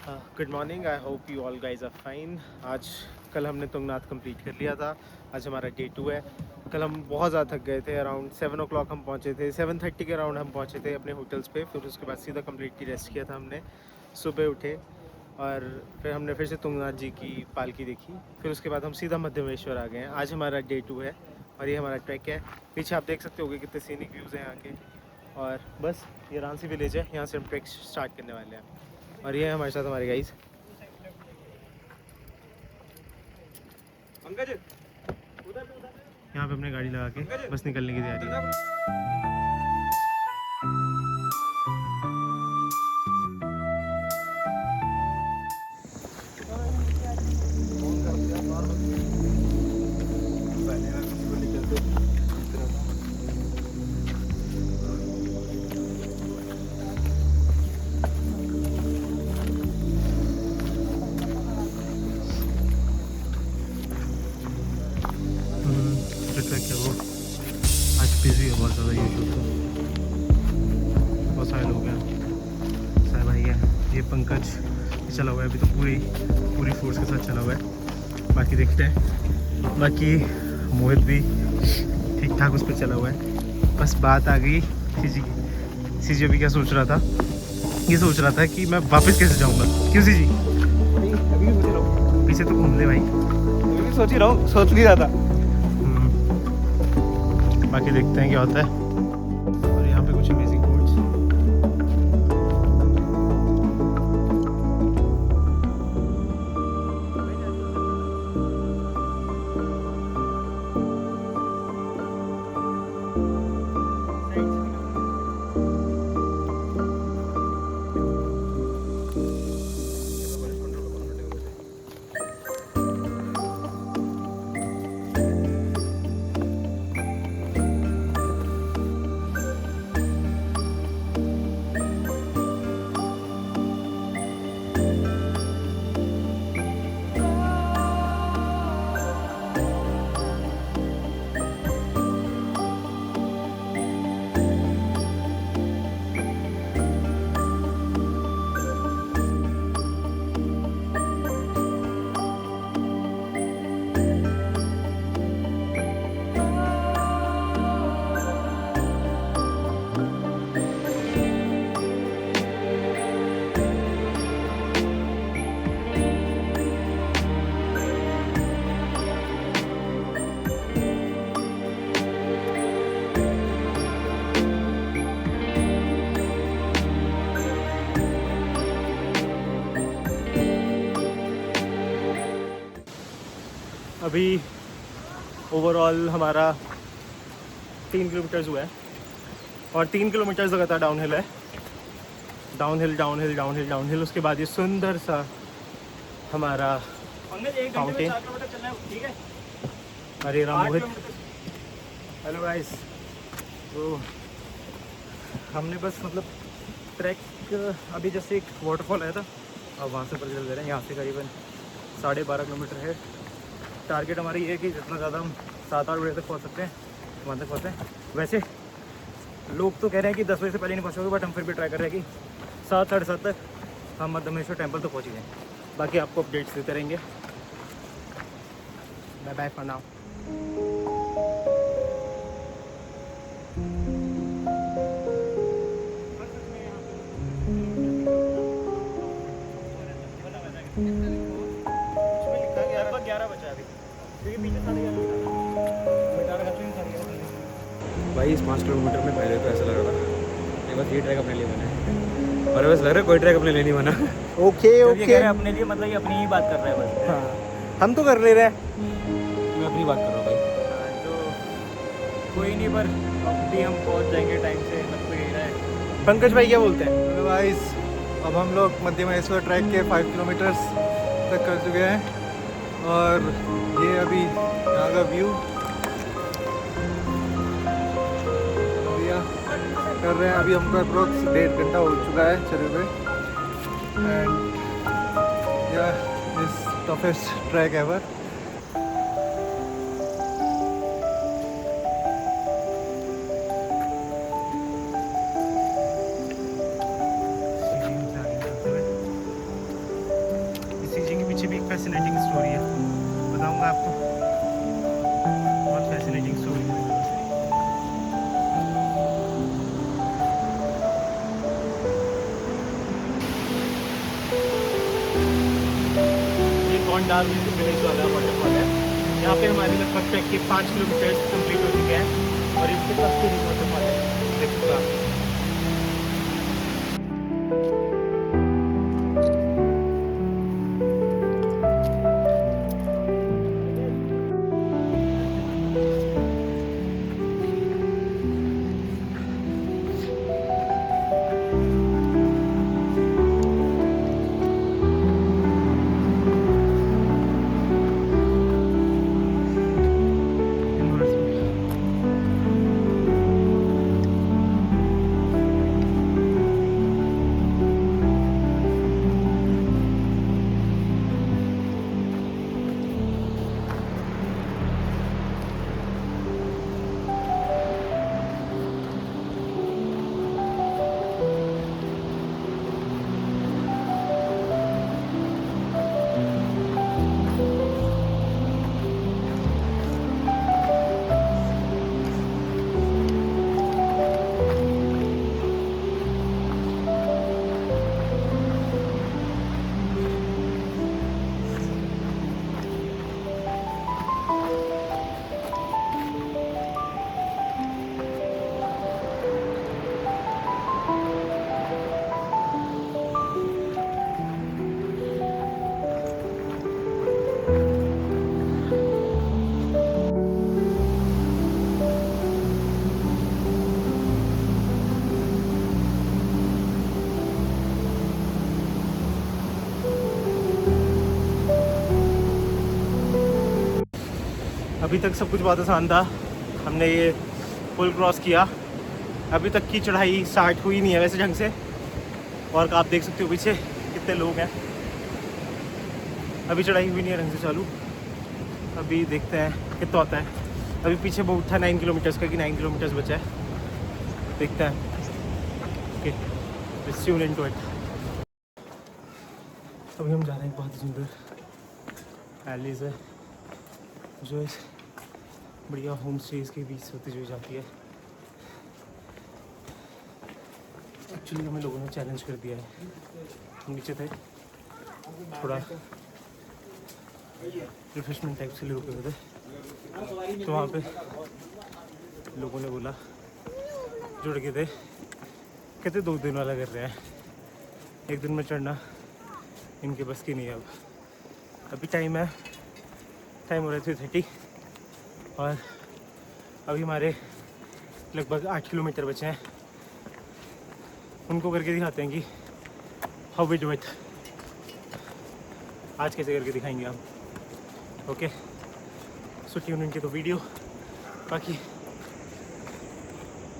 Good morning, I hope you all guys are fine. आज कल हमने तुंगनाथ कंप्लीट कर लिया था। आज हमारा डे 2 है। कल हम बहुत ज़्यादा थक गए थे। अराउंड 7 ओ क्लॉक हम पहुँचे थे, 7:30 के अराउंड हम पहुँचे थे अपने होटल्स पे। फिर उसके बाद सीधा कम्प्लीटली रेस्ट किया था हमने। सुबह उठे और फिर हमने फिर से तुंगनाथ जी की पालकी देखी। फिर उसके बाद हम सीधा मध्यमेश्वर आ गए हैं। आज हमारा डे 2 है और ये हमारा ट्रैक है। पीछे आप देख सकते होगे कितने सीनिक व्यूज़ हैं यहाँ के। और बस ये रांसी विलेज है, यहाँ से हम ट्रैक स्टार्ट करने वाले हैं। और ये है हमारे साथ हमारे गाइस। यहाँ पे अपने गाड़ी लगा के बस निकलने की तैयारी है। आज बिजी है बहुत ज़्यादा यूट्यूब तो बहुत सारे लोग हैं। साहब भाई है, ये पंकज चला हुआ है अभी तो पूरी फोर्स के साथ चला हुआ है। बाकी देखते हैं। बाकी मोहित भी ठीक ठाक उस पर चला हुआ है। बस बात आ गई सीजी की। सीजी अभी क्या सोच रहा था, ये सोच रहा था कि मैं वापस कैसे जाऊँगा। क्यों सीजी? अभी सोच रहा हूँ, पीछे तो घूम ले भाई। अभी सोच ही रहा हूँ, सोच नहीं रहा था। बाकी देखते हैं क्या होता है। और यहाँ पे कुछ अमेजिंग बोर्ड्स। अभी ओवरऑल हमारा 3 किलोमीटर्स हुआ है और 3 किलोमीटर्स लगातार डाउनहिल है। Downhill downhill downhill downhill. उसके बाद ये सुंदर सा हमारा फाउंटेन। ठीक है। हरे राम मोहित। Hello guys. तो हमने बस मतलब ट्रैक अभी जैसे एक वाटरफॉल आया था और वहाँ से ऊपर चल दे रहे हैं। यहाँ से करीबन 12.5 किलोमीटर है। टारगेट हमारी ये है कि जितना ज़्यादा हम 7-8 बजे तक पहुँच सकते हैं वहाँ तक पहुँचें। वैसे लोग तो कह रहे हैं कि 10 बजे से पहले नहीं पहुँचोगे, बट हम फिर भी ट्राई कर रहे हैं कि 7-7:30 तक हम मध्यमेश्वर टेम्पल तो पहुँच ही जाएँ। बाकी आपको अपडेट्स देते रहेंगे। Bye bye for now. भाई इस 5 किलोमीटर में पहले तो ऐसा लग रहा था कि बस ये ट्रैक अपने लिए बना है, और बस लग रहा है कोई ट्रैक अपने लिए नहीं बना। ओके ये कह रहे हैं अपने लिए, मतलब ये अपनी ही बात कर रहा है बस। हाँ, हम तो कर ले रहे हैं। मैं अपनी बात कर रहा हूँ भाई। तो कोई नहीं, पर अब भी हम पहुंच जाएंगे टाइम से, लग तो यही रहा है। पंकज भाई क्या बोलते हैं? हेलो गाइस, अब हम लोग मध्यमेश्वर ट्रैक के 5 किलोमीटर्स तक कर चुके हैं और ये अभी यहाँ का व्यू कर रहे हैं। अभी हमको अप्रोक्स 1.5 घंटा हो चुका है चले हुए। एंड इस टफेस्ट ट्रैक एवर। शानदार विलेज वाला वाटरफॉल है। यहाँ पे हमारे लगभग ट्रैक के 5 किलोमीटर कंप्लीट हो चुके हैं और इसके सबसे बड़ी वाटरफॉल है देख सकते हैं। अभी तक सब कुछ बहुत आसान था। हमने ये पुल क्रॉस किया, अभी तक की चढ़ाई स्टार्ट हुई नहीं है वैसे ढंग से। और आप देख सकते हो पीछे कितने लोग हैं, अभी चढ़ाई हुई नहीं है ढंग से चालू। अभी देखते हैं कितना होता है। अभी पीछे बहुत था 9 किलोमीटर्स का कि 9 किलोमीटर्स बचा है, देखते हैं। Okay, let's tune into it. अभी हम जा रहे हैं बहुत सुंदर एलीज है जो इस बढ़िया होम स्टेज के बीच होती हुई जाती है। एक्चुअली हमें लोगों ने चैलेंज कर दिया है, हम नीचे थे थोड़ा रिफ्रेशमेंट टाइप से रुके हुए थे, तो वहाँ पे लोगों ने बोला जुड़ के थे, कहते 2 दिन वाला कर रहे हैं, 1 दिन में चढ़ना इनके बस की नहीं है। अब अभी टाइम हो रहा है 3:30 और अभी हमारे लगभग 8 किलोमीटर बचे हैं। उनको करके दिखाते हैं कि हाउ वी डू इट, आज कैसे करके दिखाएंगे हम। ओके, सो ट्यून इनके तो वीडियो। बाकी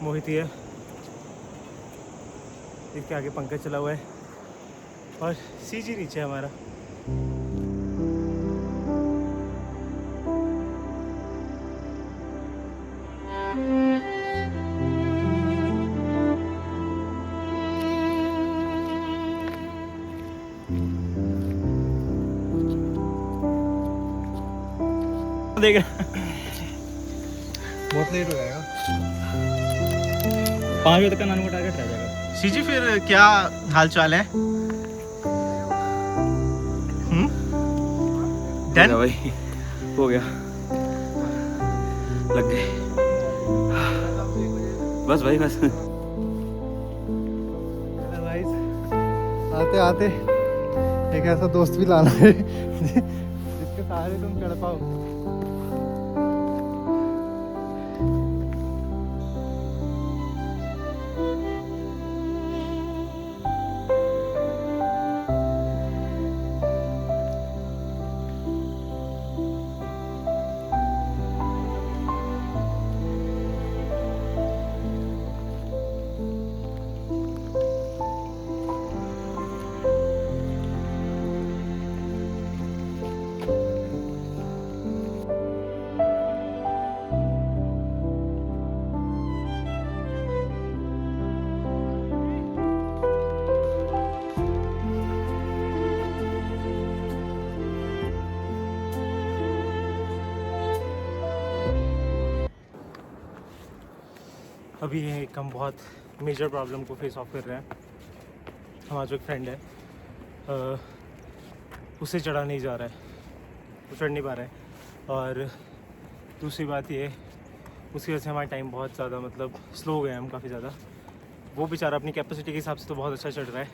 मोहित ही है, इसके आगे पंकज चला हुआ है और सीजी नीचे है हमारा। देख बहुत लेट हो जाएगा। 5 बजे तक का नानू का टारगेट रह जाएगा। सीजी फिर क्या हाल चाल है? डन भाई, हो गया, लग गए बस भाई बस। आते आते एक ऐसा दोस्त भी लाना है जिसके सहारे तुम चढ़ पाओ। अभी एक हम बहुत मेजर प्रॉब्लम को फेस ऑफ कर रहे हैं। हमारा जो एक फ्रेंड है उसे चढ़ा नहीं जा रहा है। वो चढ़ नहीं पा रहा है। और दूसरी बात ये, उसकी वजह से हमारा टाइम बहुत ज़्यादा मतलब स्लो हो गया हम काफ़ी ज़्यादा। वो बेचारा अपनी कैपेसिटी के हिसाब से तो बहुत अच्छा चढ़ रहा है,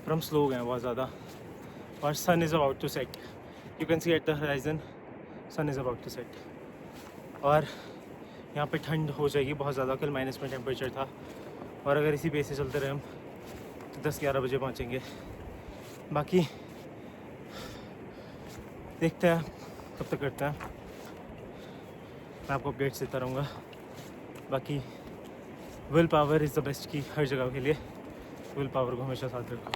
पर हम स्लो हो गए हैं बहुत ज़्यादा। और sun is about to set, you can see at the horizon, sun is about to set. और यहाँ पे ठंड हो जाएगी बहुत ज़्यादा। कल माइनस में टेम्परेचर था, और अगर इसी बेस से चलते रहे हम तो 10-11 बजे पहुँचेंगे। बाकी देखते हैं कब तक करते हैं, मैं आपको अपडेट्स देता रहूँगा। बाकी will power is the best की हर जगह के लिए, विल पावर को हमेशा साथ रखो।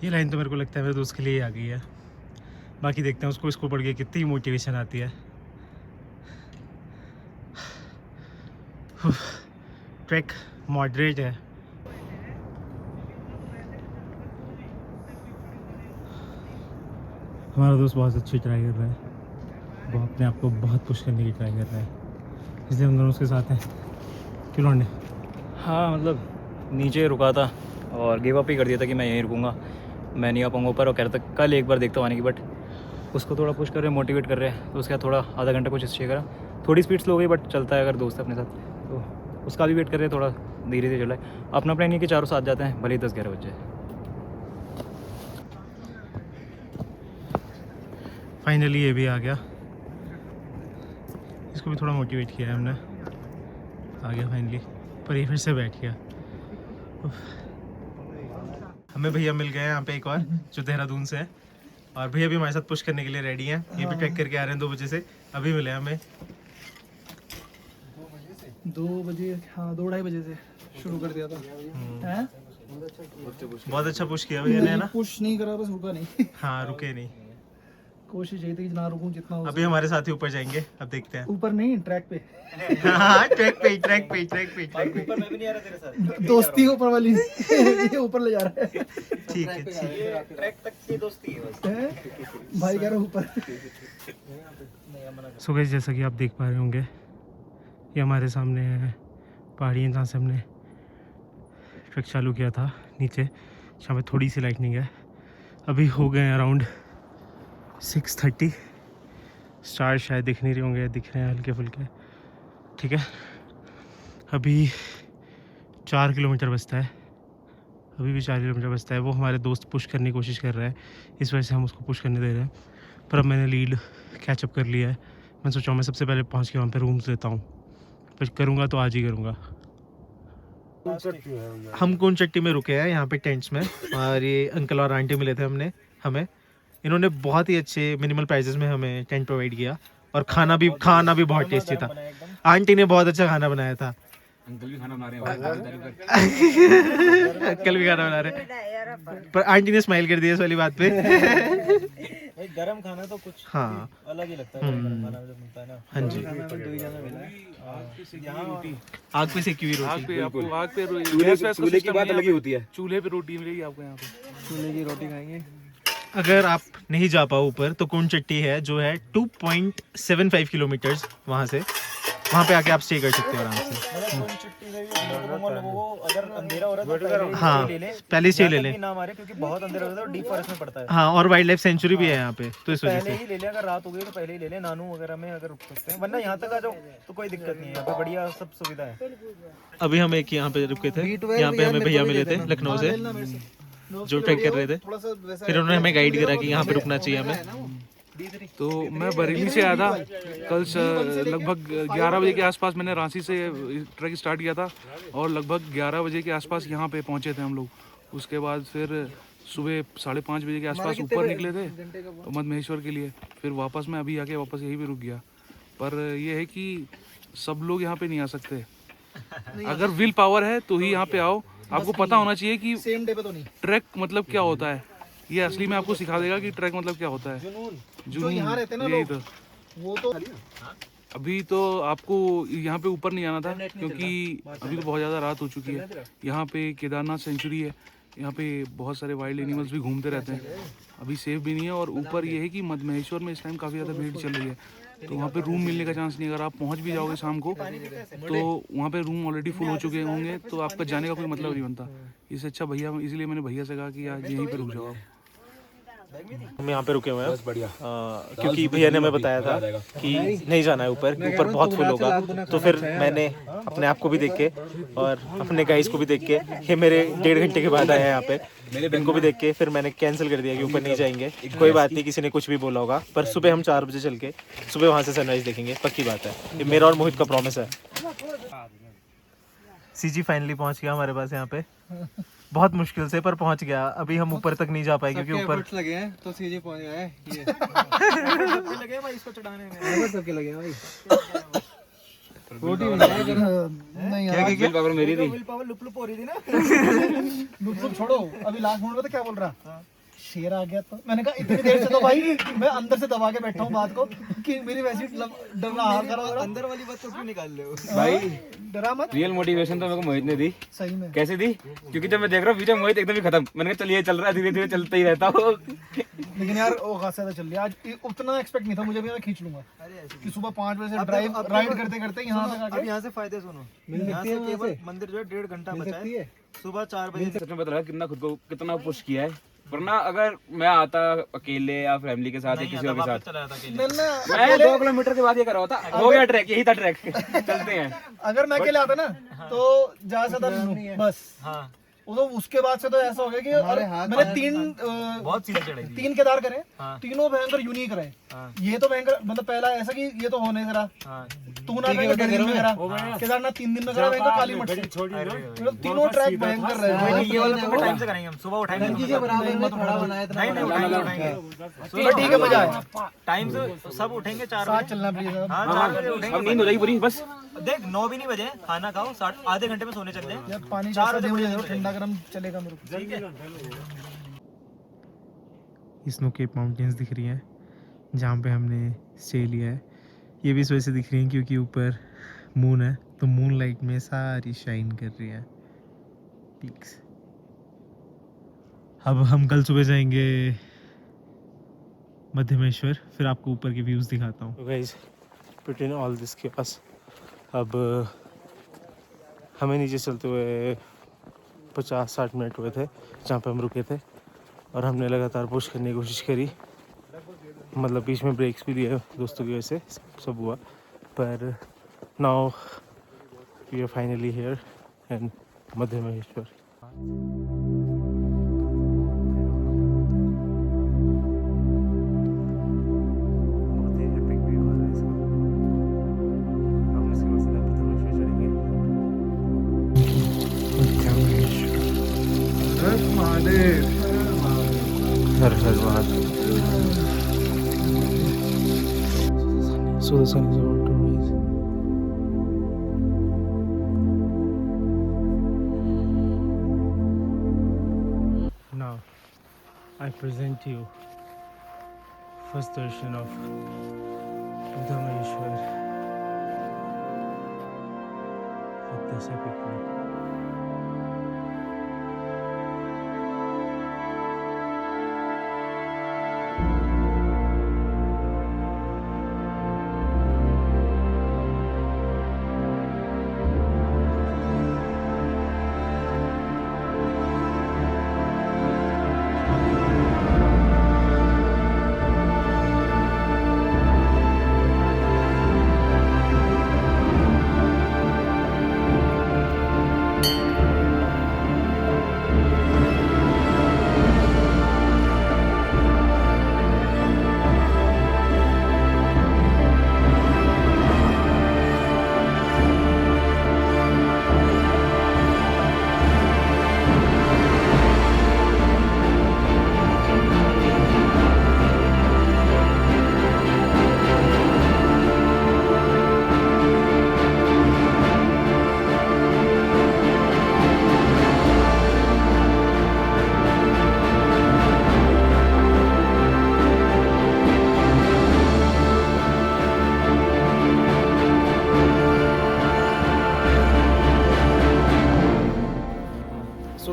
ये लाइन तो मेरे को लगता है मेरे दोस्त के लिए ही आ गई है। बाकी देखते हैं उसको इसको पढ़ के कितनी मोटिवेशन आती है। ट्रैक मॉडरेट है। हमारा दोस्त बहुत अच्छी ट्राई कर रहा है, वो अपने आप को बहुत पुश करने की ट्राई कर रहा है, इसलिए हम दोनों उसके साथ हैं। क्यों लौंडे? हाँ मतलब नीचे रुका था और गिव अप ही कर दिया था कि मैं यहीं रुकूंगा, मैं नहीं आ पाऊँगा ऊपर। और कह रहा था कल एक बार देखता हूँ आने की, बट उसको थोड़ा पुश कर रहे हैं, मोटिवेट कर रहे हैं, तो उसके बाद थोड़ा आधा घंटा कुछ स्टे करा। थोड़ी स्पीड स्लो हो गई, बट चलता है अगर दोस्त है अपने साथ तो उसका भी वेट कर रहे हैं, थोड़ा धीरे धीरे चला है। अपना प्लान ये कि चारों साथ जाते हैं, भले ही 10-11 बजे। फाइनली ये भी आ गया, इसको भी थोड़ा मोटिवेट किया है हमने, आ गया फाइनली। पर ये फिर से बैठ गया। हमें भैया मिल गए हैं यहाँ पे एक और, जो देहरादून से है, और भैया भी हमारे साथ पुश करने के लिए रेडी हैं। ये भी ट्रैक करके आ रहे हैं 2 बजे से, अभी मिले हमें 2 बजे, हाँ 2-2:30 बजे से शुरू कर दिया था। हैं? बहुत अच्छा पुश किया भैया ने ना। पुश नहीं करा, बस रुका नहीं। हाँ रुके नहीं। कोशिश यही थी कि ना रुकूं जितना हो अभी हमारे साथ ही ऊपर जाएंगे, अब देखते हैं। ऊपर नहीं, ट्रैक पे। हाँ ट्रैक पे। ऊपर मैं भी नहीं आ रहा तेरे साथ। दोस्ती ऊपर वाली ये ऊपर ले जा रहा है। ठीक है ठीक। ट्रैक तक की दोस्ती है बस। हैं? भाई कह रहा हूं ऊपर। सो गाइस, जैसा कि आप देख पा रहे होंगे, ये हमारे सामने है पहाड़ी जहाँ से हमने ट्रैक चालू किया था। नीचे यहाँ पे थोड़ी सी लाइटनिंग है। अभी हो गए अराउंड 6:30। स्टार शायद दिख नहीं रहे होंगे, दिख रहे हैं हल्के फुल्के। ठीक है, अभी 4 किलोमीटर बचता है, अभी भी 4 किलोमीटर बचता है। वो हमारे दोस्त पुश करने की कोशिश कर रहा है, इस वजह से हम उसको पुश करने दे रहे हैं। पर अब मैंने लीड कैचअप कर लिया है। मैं सोचा मैं सबसे पहले पहुंच के वहाँ पे रूम्स लेता हूँ, पर करूँगा तो आज ही करूँगा। हम कौन चट्टी में रुके हैं यहाँ पे टेंट्स में, और ये अंकल और आंटी मिले थे हमें। इन्होंने बहुत ही अच्छे मिनिमल प्राइसेस में हमें टेंट प्रोवाइड किया, और खाना भी बहुत टेस्टी था। आंटी ने बहुत अच्छा खाना बनाया था। अंकल भी खाना बना रहे हैं। अंकल भी खाना बना रहे हैं, पर आंटी ने स्माइल कर दिया इस वाली बात पे। गरम खाना तो कुछ हाँ अलग ही लगता है, गरम खाना जब मिलता है ना। हाँ जी, आग पे सेकी हुई रोटी। आग पे चूल्हे की बात अलग ही होती है। चूल्हे पे रोटी मिलेगी आपको यहाँ पे। चूल्हे की रोटी खाएंगे। अगर आप नहीं जा पाओ ऊपर तो कौन चट्टी है जो है 2.75 किलोमीटर्स वहाँ से, वहाँ पे आके आप स्टे कर सकते हो आराम से। अगर अंधेरा हो रहा है तो हाँ पहले स्टे ले लें। ना मारे, क्योंकि बहुत अंधेरा होता है और डीप फॉरेस्ट में पड़ता है। हाँ, और वाइल्ड लाइफ सेंचुरी भी है यहाँ पे, तो इस वजह पहले से ही ले लें, अगर रात हो गई तो पहले ही ले लें। नानू वगैरह में अगर रुक सकते हैं, वरना यहाँ तक आ जाओ तो कोई दिक्कत नहीं है, यहाँ पे बढ़िया सब सुविधा है। अभी हम एक यहाँ पे रुके थे, यहाँ पे हमें भैया मिले थे लखनऊ से जो ट्रैक कर रहे थे। फिर उन्होंने हमें गाइड करा कि यहाँ पे रुकना चाहिए हमें। तो मैं बरेली से आया था कल लगभग 11 बजे के आसपास। मैंने रांची से ट्रैक स्टार्ट किया था और लगभग 11 बजे के आसपास यहाँ पे पहुँचे थे हम लोग। उसके बाद फिर सुबह 5:30 बजे के आसपास ऊपर निकले थे मधमहेश्वर के लिए। फिर वापस मैं अभी आके वापस यहीं पे रुक गया। पर यह है कि सब लोग यहाँ पे नहीं आ सकते। अगर विल पावर है तो ही यहाँ पे आओ। आपको पता होना चाहिए कि सेम डे पे तो नहीं। ट्रैक मतलब क्या होता है। ये असली में आपको सिखा देगा कि ट्रैक मतलब क्या होता है। जो यहाँ रहते हैं ना लोग, वो तो अभी तो आपको यहाँ पे ऊपर नहीं आना था, क्योंकि अभी तो बहुत ज़्यादा रात हो चुकी है। यहाँ पे केदारनाथ सेंचुरी है, यहाँ पे बहुत सारे वाइल्ड एनिमल्स भी घूमते रहते हैं। अभी सेफ भी नहीं है। और ऊपर ये है कि मधमहेश्वर में इस टाइम काफ़ी ज़्यादा भीड़ चल रही है, तो वहाँ पे रूम मिलने का चांस नहीं। अगर आप पहुँच भी जाओगे शाम को तो वहाँ पे रूम ऑलरेडी फुल हो चुके होंगे, तो आपका जाने का कोई मतलब नहीं बनता। इससे अच्छा भैया, इसलिए मैंने भैया से कहा कि यार यहीं पे रुक जाओ आप। हम यहाँ पे रुके हुए हैं बढ़िया, क्योंकि भैया ने हमें बताया था कि नहीं जाना है ऊपर, ऊपर बहुत फुल होगा। तो फिर मैंने अपने आप को भी देख के और अपने गाइस को भी देख के, ये मेरे 1.5 घंटे के बाद आया यहाँ पे, इनको भी देख के फिर मैंने कैंसिल कर दिया कि ऊपर नहीं जाएंगे। कोई बात नहीं, किसी ने कुछ भी बोला होगा, पर सुबह हम 4 बजे चल के सुबह वहाँ से सनराइज देखेंगे, पक्की बात है। ये मेरा और मोहित का प्रॉमिस है। सीजी फाइनली पहुँच गया हमारे पास यहाँ पे, बहुत मुश्किल से पर पहुंच गया। अभी हम ऊपर तक नहीं जा पाए क्योंकि ऊपर लगे हैं तो सीजे पहुंच गया है ये। लगे भाई इसको चढ़ाने में, सबके लगे भाई। रोटी नहीं यार, विल पावर मेरी थी, विल पावर लुप लुप हो रही थी ना। बिल्कुल छोड़ो, अभी लास्ट मोमेंट में क्या बोल रहा, शेर आ गया तो मैंने कहा इतनी देर से तो भाई मैं अंदर से दबा के बैठा हूँ बात को कि मेरी वैसी डरना हाल करा, अंदर वाली बात तो क्यों निकाल रहे हो भाई डरा मत। रियल मोटिवेशन तो मेरे को मोहित ने दी। सही में कैसे दी? क्योंकि जब मैं देख रहा हूँ पीछे मोहित एकदम ही खत्म, मैंने कहा चलिए चल रहा है, धीरे धीरे चलता ही रहता हूँ। लेकिन यार वो खासा ज्यादा चल रही है आज, उतना एक्सपेक्ट नहीं था मुझे भी, मैं खींच लूंगा कि सुबह 5 बजे से ड्राइव राइड करते करते यहाँ तक आके। अब यहाँ से फायदे सुनो, यहाँ से केवल मंदिर जो है 1.5 घंटा बचा है, सुबह 4 बजे। सच में बता रहा कितना खुद को कितना पुश किया है, वरना अगर मैं आता अकेले या फैमिली के साथ या किसी और के साथ, मैं 2 किलोमीटर के बाद ये कर रहा था, हो गया ट्रैक, यही था ट्रैक, चलते हैं। अगर मैं अकेले आता ना तो ज्यादा से ज्यादा बस तो उसके बाद से तो ऐसा हो गया कि मैंने 3 केदार करे, तीनों भयंकर यूनिक रहे। ये तो भयंकर मतलब पहला ऐसा कि ये तो होने करा तूना में करा, केदारनाथ 3 दिन में करा, भयंकर काली मठ से, मतलब तीनों ट्रैक भयंकर रहे। ये वाला टाइम से करेंगे हम, सुबह उठाएंगे ठीक है, मजा आया। टाइम से सब उठेंगे 4 साथ बजे। चलना प्लीज। हाँ 4 बजे उठेंगे, अब नींद हो जाएगी पूरी बस। देख 9 भी नहीं बजे, खाना खाओ, आधे घंटे में सोने चलते हैं। यार पानी 4 बजे ठंडा गरम चलेगा मेरे को। ठीक है। स्नो केप माउंटेन्स दिख रही हैं जहाँ पे हमने स्टे लिया है। ये भी इस वजह से दिख रही हैं क्योंकि ऊपर मून है, तो मून लाइट में सारी शाइन कर रही है पीक्स। अब हम कल सुबह जाएंगे मध्यमेश्वर, फिर आपको ऊपर के व्यूज़ दिखाता हूँ। गाइस बिटवीन ऑल दिस के पास अब हमें नीचे चलते हुए 50-60 मिनट हुए थे जहाँ पे हम रुके थे, और हमने लगातार पुश करने की कोशिश करी, मतलब बीच में ब्रेक्स भी दिए दोस्तों की वजह से, सब हुआ, पर now we are finally here and Madhyamaheshwar. हर हर Mahadev. So the sun is about to rise. Now I present you first darshan of Dhameshwar with this epic view.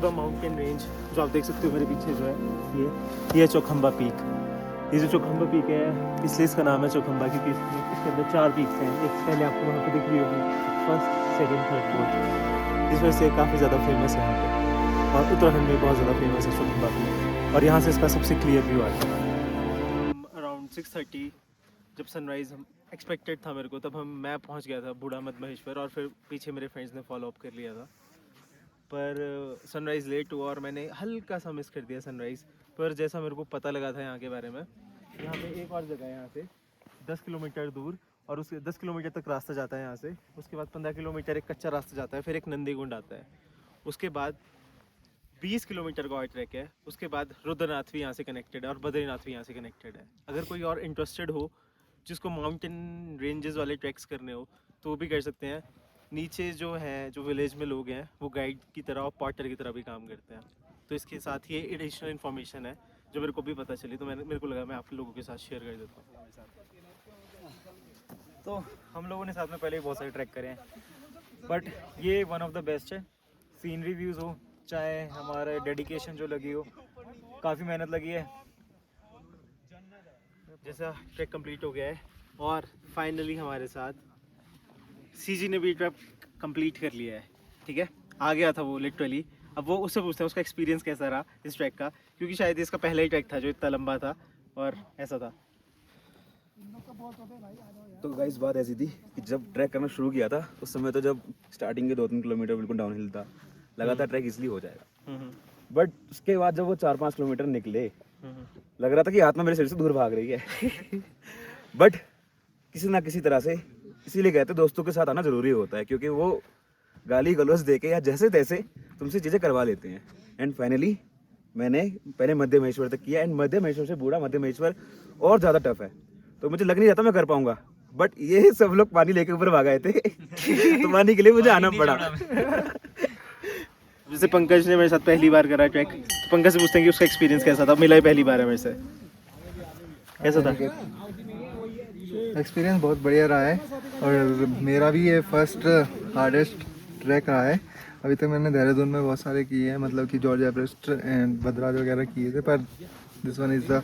The mountain range जो आप देख सकते हो मेरे पीछे जो है ये चौखंबा पीक। ये जो चौखंबा पीक है इसलिए इसका नाम है चौखंबा, क्योंकि इसके अंदर 4 पीक्स हैं। एक पहले आपको वहाँ पे दिख रही होगी, फर्स्ट, सेकंड, थर्ड, फोर्थ। इस वजह से काफ़ी ज़्यादा फेमस है यहाँ पे, और उत्तराखंड में बहुत ज़्यादा फेमस है चौखंबा पीक। और यहाँ से इसका सबसे क्लियर व्यू आता है। अराउंड 6:30 जब सनराइज़ हम एक्सपेक्टेड था मेरे को, तब मैं पहुँच गया था बूढ़ा मद महेश्वर, और फिर पीछे मेरे फ्रेंड्स ने फॉलो अप कर लिया था। पर सनराइज़ लेट हुआ और मैंने हल्का सा मिस कर दिया सनराइज़। पर जैसा मेरे को पता लगा था यहाँ के बारे में, यहाँ पे एक और जगह है यहाँ से 10 किलोमीटर दूर, और उसके 10 किलोमीटर तक रास्ता जाता है यहाँ से। उसके बाद 15 किलोमीटर एक कच्चा रास्ता जाता है, फिर एक नंदीकुंड आता है। उसके बाद 20 किलोमीटर का और ट्रैक है। उसके बाद रुद्रनाथ भी यहाँ से कनेक्टेड है और बद्रीनाथ भी यहाँ से कनेक्टेड है। अगर कोई और इंटरेस्टेड हो जिसको माउंटेन रेंजेस वाले ट्रैक्स करने हो तो वो भी कर सकते हैं। नीचे जो है, जो विलेज में लोग हैं, वो गाइड की तरह और पार्टनर की तरह भी काम करते हैं। तो इसके साथ ये एडिशनल इन्फॉर्मेशन है जो मेरे को भी पता चली, तो मेरे को लगा मैं आप लोगों के साथ शेयर कर देता हूँ। तो हम लोगों ने साथ में पहले भी बहुत सारे ट्रैक करे हैं, बट ये वन ऑफ द बेस्ट है। सीनरी व्यूज़ हो, चाहे हमारा डेडिकेशन जो लगी हो, काफ़ी मेहनत लगी है। जैसा ट्रैक कंप्लीट हो गया है और फाइनली हमारे साथ सीजी ने भी ट्रैक कंप्लीट कर लिया है। ठीक है, आ गया था वो लिटरली। अब वो उससे पूछते हैं उसका एक्सपीरियंस कैसा रहा इस ट्रैक का, क्योंकि शायद इसका पहला ही ट्रैक था जो इतना लंबा था और ऐसा था। तो गाइस बात ऐसी थी कि जब ट्रैक करना शुरू किया था उस समय तो जब स्टार्टिंग के 2-3 किलोमीटर बिल्कुल डाउनहिल था, लगा था ट्रैक इजीली हो जाएगा। बट उसके बाद जब वो 4-5 किलोमीटर निकले, लग रहा था कि आत्मा मेरे शरीर से दूर भाग रही है। बट किसी ना किसी तरह से, इसीलिए कहते हैं दोस्तों के साथ आना जरूरी होता है, क्योंकि वो गाली गलौज दे के या जैसे तैसे तुमसे चीज़ें करवा लेते हैं। एंड फाइनली मैंने पहले मध्य महेश्वर तक किया, एंड मध्य महेश्वर से बूढ़ा मध्य महेश्वर और ज़्यादा टफ है, तो मुझे लग नहीं रहा था मैं कर पाऊंगा। बट ये सब लोग पानी लेके ऊपर भाग आए थे तो पानी के लिए मुझे आना पड़ा। जैसे पंकज ने मेरे साथ पहली बार करा ट्रैक, तो पंकज से पूछते हैं कि उसका एक्सपीरियंस कैसा था। मिला ही पहली बार है मेरे से, कैसा था? एक्सपीरियंस बहुत बढ़िया रहा है, और मेरा भी ये फर्स्ट हार्डेस्ट ट्रैक रहा है। अभी तक मैंने देहरादून में बहुत सारे किए हैं, मतलब कि जॉर्ज एवरेस्ट एंड बद्राज वगैरह किए थे, पर this one is the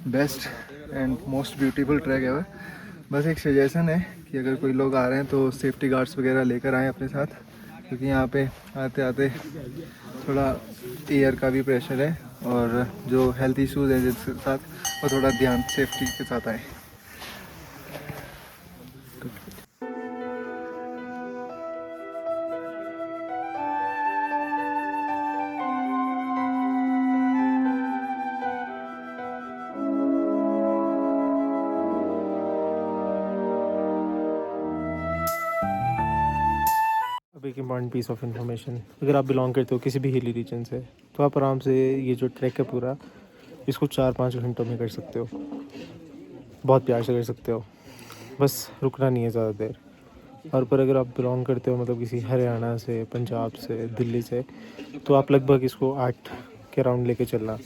best and most beautiful track ever. बस एक सजेशन है कि अगर कोई लोग आ रहे हैं तो सेफ्टी गार्ड्स वगैरह लेकर आएँ अपने साथ, क्योंकि यहाँ पे आते आते थोड़ा एयर का भी प्रेशर है, और जो हेल्थ इश्यूज़ हैं जिसके साथ वो थोड़ा ध्यान सेफ्टी के साथ आए। अब एक इम्पॉर्टेंट पीस ऑफ इन्फॉर्मेशन, अगर आप बिलोंग करते हो किसी भी हिली रीजन से, तो आप आराम से ये जो ट्रैक है पूरा, इसको 4-5 घंटों में कर सकते हो। बहुत प्यार से कर सकते हो, बस रुकना नहीं है ज़्यादा देर। और पर अगर आप बिलोंग करते हो मतलब किसी हरियाणा से, पंजाब से, दिल्ली से, तो आप लगभग इसको 8 के राउंड लेके चलना,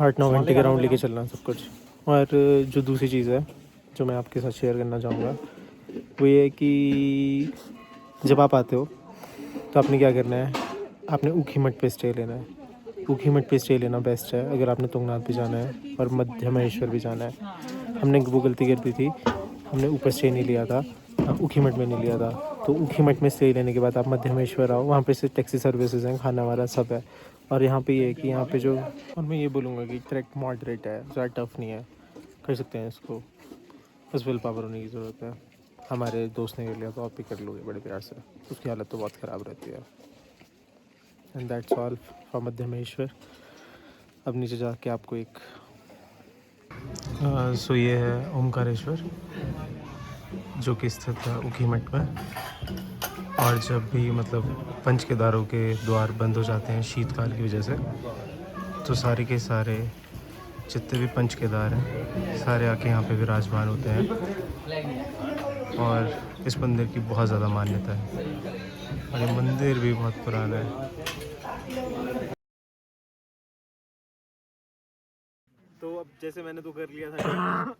8-9 घंटे के राउंड लेके चलना सब कुछ। और जो दूसरी चीज़ है जो मैं आपके साथ शेयर करना चाहूँगा वो ये है कि जब आप आते हो तो आपने क्या करना है, आपने ऊखीमठ पे स्टे लेना है। ऊखीमठ पे स्टे लेना बेस्ट है अगर आपने तुंगनाथ भी जाना है और मध्य महेश्वर भी जाना है। हमने वो गलती कर दी थी, हमने ऊपर स्टे नहीं लिया था, ऊखीमठ में नहीं लिया था। तो ऊखीमठ में स्टे लेने के बाद आप मध्य महेश्वर आओ, वहाँ पे से टैक्सी सर्विसेज हैं, खाना वाला सब है। और यहाँ पे ये है कि यहाँ पे जो, और मैं ये बोलूँगा कि ट्रैक मॉडरेट है, ज़्यादा टफ नहीं है, कर सकते हैं इसको, बस विल पावर होने की ज़रूरत है। हमारे दोस्त ने कर लिया तो आप भी कर लोगे बड़े प्यार से, उसकी हालत तो बहुत ख़राब रहती है। एंड दैट्स ऑल फॉर मध्य महेश्वर। अब नीचे जाके आपको एक सो ये है ओमकारेश्वर जो कि स्थित है ऊखीमठ में। और जब भी मतलब पंच केदारों के द्वार बंद हो जाते हैं शीतकाल की वजह से, तो सारे के सारे जितने भी पंच केदार हैं सारे आके यहाँ पे विराजमान होते हैं। और इस मंदिर की बहुत ज़्यादा मान्यता है और ये मंदिर भी बहुत पुराना है। तो अब जैसे मैंने तो कर लिया था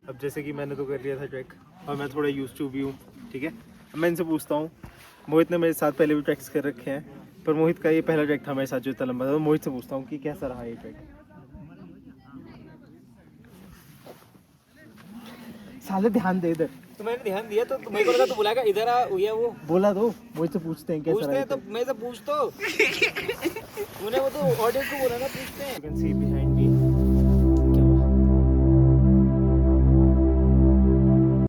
अब जैसे कि मैंने तो कर लिया था ट्रैक और मैं थोड़ा यूज्ड टू भी हूँ, ठीक है। अब मैं इनसे पूछता हूँ, मोहित ने मेरे साथ पहले भी ट्रैक्स कर रखे हैं, पर मोहित का ये पहला ट्रैक था मेरे साथ जो इतना लंबा था। तो मोहित से पूछता हूँ कि कैसा रहा ये ट्रैक। साले ध्यान दे इधर। तो मैंने ध्यान दिया तो मेरे को लगा तो बुलाएगा इधर आ या वो बोला तो मुझसे पूछते हैं कैसा पूछते हैं तो मैं से पूछ तो तूने वो तो ऑडियंस को बोला ना पूछते हैं। You can see behind me